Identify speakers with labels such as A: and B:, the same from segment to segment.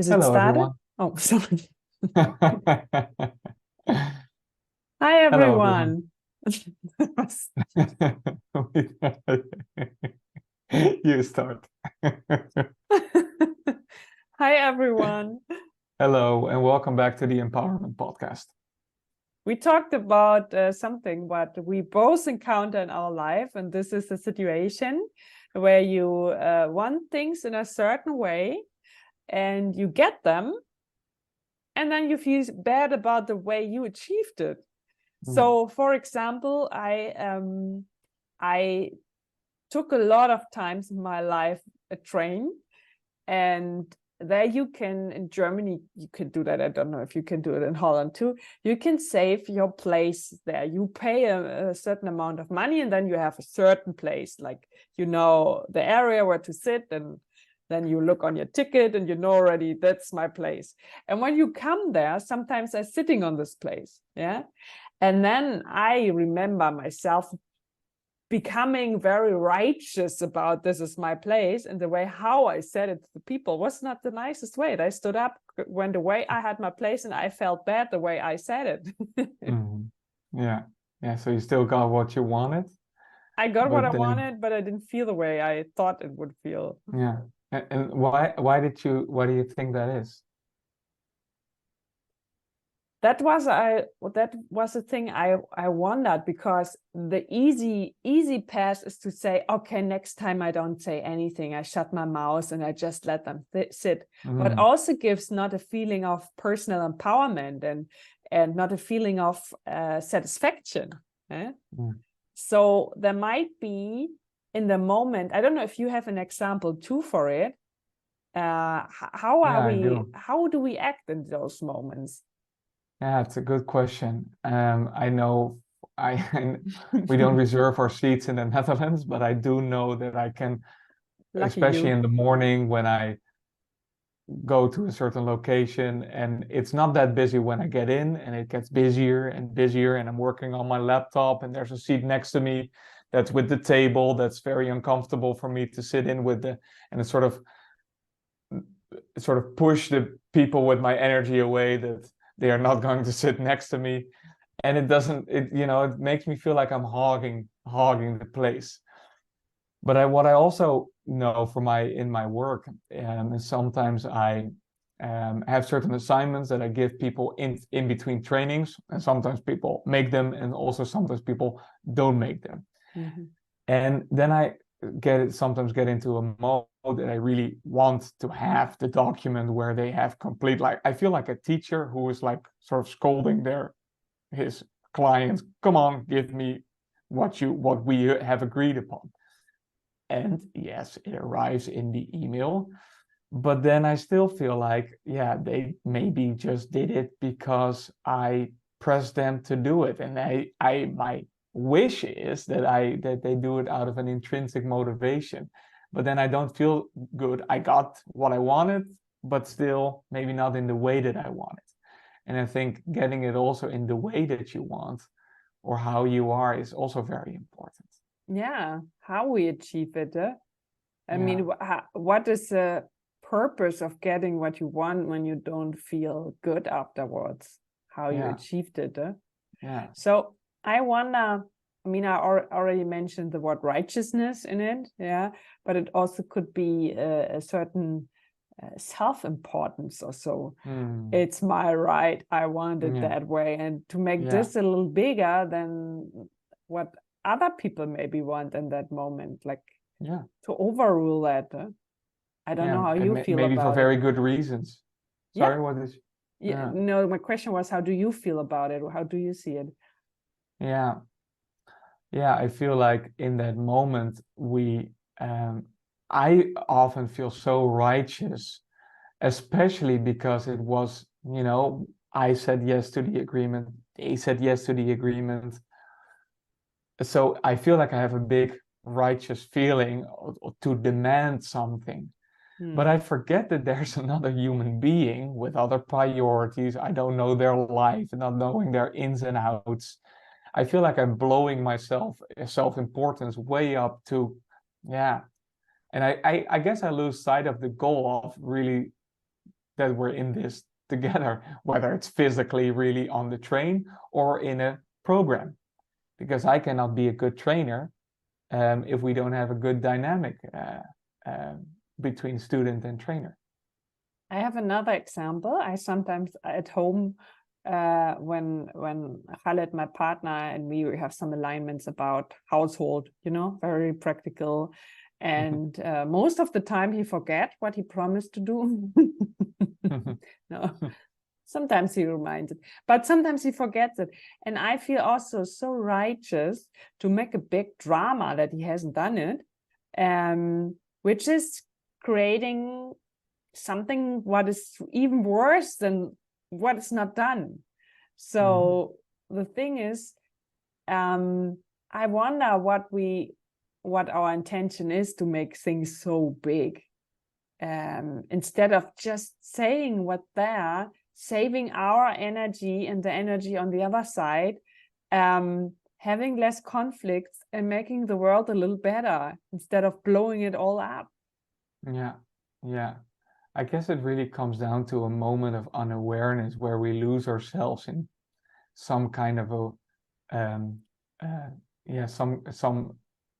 A: Has it
B: Hello,
A: started?
B: everyone.
A: Oh, sorry. Hi,
B: Hello, everyone.
A: everyone.
B: You start.
A: Hi, everyone.
B: Hello, and welcome back to the Empowerment Podcast.
A: We talked about something what we both encounter in our life, and this is a situation where you want things in a certain way and you get them, and then you feel bad about the way you achieved it. So, for example, I took a lot of times in my life a train, and there you can, in Germany, you can do that. I don't know if you can do it in Holland too. You can save your place there. You pay a certain amount of money, and then you have a certain place, like, you know, the area where to sit, and then you look on your ticket and you know already that's my place. And when you come there, sometimes I'm sitting on this place. Yeah. And then I remember myself becoming very righteous about this is my place, and the way how I said it to the people was not the nicest way. I stood up, went away, I had my place, and I felt bad the way I said it.
B: Yeah. Yeah. So you still got what you wanted,
A: I got what I
B: but then,
A: wanted, but I didn't feel the way I thought it would feel.
B: yeah. And why do you think that is?
A: That was the thing I wondered, because the easy path is to say, okay, next time I don't say anything, I shut my mouth and I just let them sit. But also gives not a feeling of personal empowerment and not a feeling of satisfaction. Eh? So there might be in the moment, I don't know if you have an example too for it. How do we act in those moments?
B: Yeah, it's a good question. I know we don't reserve our seats in the Netherlands, but I do know that I can,
A: Lucky
B: especially
A: you.
B: in the morning when I go to a certain location and it's not that busy when I get in, and it gets busier and busier, and I'm working on my laptop and there's a seat next to me that's with the table that's very uncomfortable for me to sit in with and it sort of push the people with my energy away, that they are not going to sit next to me. And it makes me feel like I'm hogging the place. But what I also know in my work, is sometimes I have certain assignments that I give people in between trainings, and sometimes people make them, and also sometimes people don't make them. And then I sometimes get into a mode that I really want to have the document where they have complete, like, I feel like a teacher who is like sort of scolding his clients, come on, give me what we have agreed upon. And yes, it arrives in the email, but then I still feel like, yeah, they maybe just did it because I pressed them to do it. And my wish is that they do it out of an intrinsic motivation. But then I don't feel good. I got what I wanted, but still maybe not in the way that I wanted. And I think getting it also in the way that you want, or how you are, is also very important.
A: Yeah, how we achieve it. I
B: Yeah.
A: mean, what is the purpose of getting what you want when you don't feel good afterwards? How you achieved it.
B: Yeah.
A: So I wonder, I mean, I already mentioned the word righteousness in it, yeah, but it also could be a certain self-importance or so. It's my right, I want it that way. And to make this a little bigger than what other people maybe want in that moment, like to overrule that. I don't know how you feel
B: maybe for
A: about
B: very
A: it.
B: good reasons. Sorry, what is?
A: Yeah, no, my question was, how do you feel about it? Or how do you see it?
B: Yeah. Yeah, I feel like in that moment I often feel so righteous, especially because it was, I said yes to the agreement, they said yes to the agreement. So I feel like I have a big righteous feeling to demand something. But I forget that there's another human being with other priorities. I don't know their life, not knowing their ins and outs. I feel like I'm blowing myself self-importance way up to, yeah. And I guess I lose sight of the goal of really that we're in this together, whether it's physically really on the train or in a program, because I cannot be a good trainer if we don't have a good dynamic between student and trainer.
A: I have another example. I sometimes at home, when Khaled, my partner, and me, we have some alignments about household, you know, very practical. And most of the time he forget what he promised to do. No, sometimes he reminds it, but sometimes he forgets it. And I feel also so righteous to make a big drama that he hasn't done it, which is creating something what is even worse than what is not done. So the thing is, I wonder what our intention is to make things so big, instead of just saying what they are, saving our energy and the energy on the other side, having less conflicts and making the world a little better instead of blowing it all up.
B: Yeah. I guess it really comes down to a moment of unawareness where we lose ourselves in some kind of a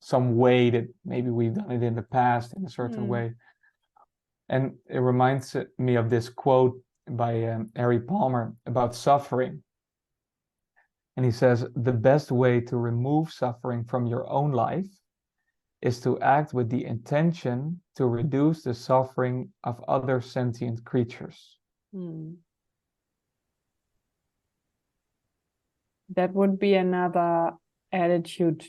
B: some way that maybe we've done it in the past in a certain way. And it reminds me of this quote by Harry Palmer about suffering. And he says, the best way to remove suffering from your own life is to act with the intention to reduce the suffering of other sentient creatures.
A: That would be another attitude.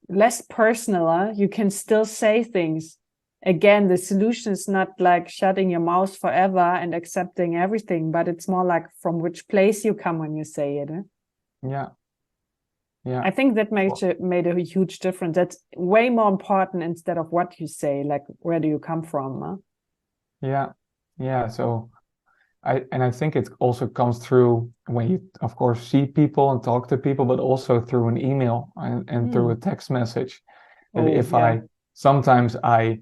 A: Less personal, you can still say things. Again, the solution is not like shutting your mouth forever and accepting everything, but it's more like from which place you come when you say it.
B: Yeah.
A: I think that made a huge difference. That's way more important instead of what you say, like where do you come from?
B: Yeah. So I think it also comes through when you, of course, see people and talk to people, but also through an email and through a text message. That sometimes I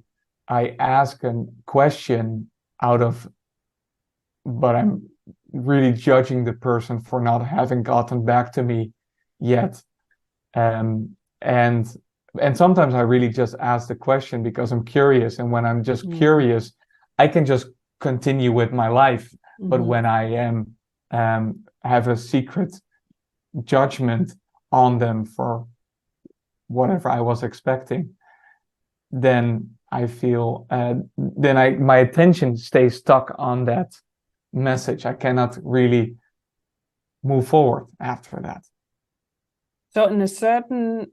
B: ask a question but I'm really judging the person for not having gotten back to me yet. And sometimes I really just ask the question because I'm curious. And when I'm just curious, I can just continue with my life. But when I have a secret judgment on them for whatever I was expecting, then I feel my attention stays stuck on that message. I cannot really move forward after that.
A: So in a certain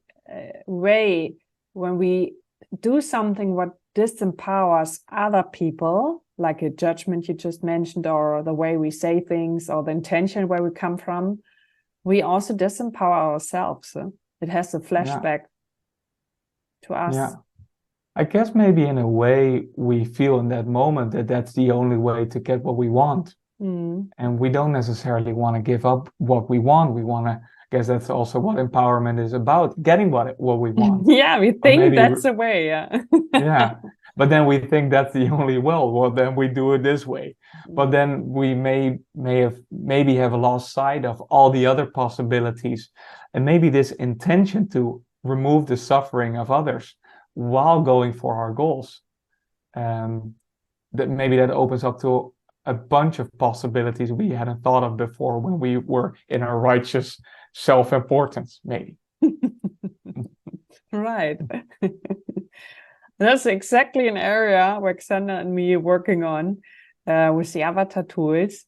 A: way, when we do something what disempowers other people, like a judgment you just mentioned, or the way we say things, or the intention where we come from, we also disempower ourselves. It has a flashback to us.
B: Yeah. I guess maybe in a way we feel in that moment that that's the only way to get what we want. And we don't necessarily want to give up what we want. We want to, I guess that's also what empowerment is about, getting what we want.
A: Yeah, we think that's the way.
B: Yeah. But then we think that's the only well, then we do it this way. But then we maybe have lost sight of all the other possibilities. And maybe this intention to remove the suffering of others while going for our goals, that maybe that opens up to a bunch of possibilities we hadn't thought of before when we were in our righteous self-importance, maybe.
A: Right. That's exactly an area where Xander and me are working on with the avatar tools.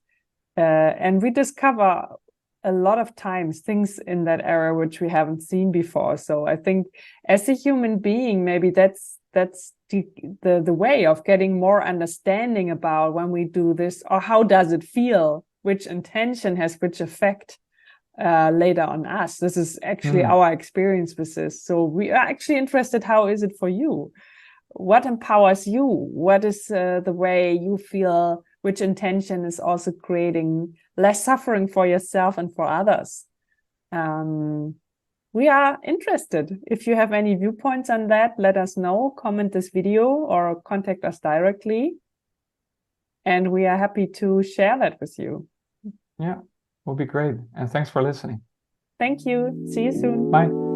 A: And we discover a lot of times things in that area which we haven't seen before. So I think as a human being, maybe that's the way of getting more understanding about when we do this, or how does it feel, which intention has which effect later on us. This is actually our experience with this. So we are actually interested, how is it for you? What empowers you? What is the way you feel, which intention is also creating less suffering for yourself and for others? We are interested. If you have any viewpoints on that, let us know, comment this video or contact us directly. And we are happy to share that with you.
B: Yeah, will be great. And thanks for listening.
A: Thank you. See you soon.
B: Bye.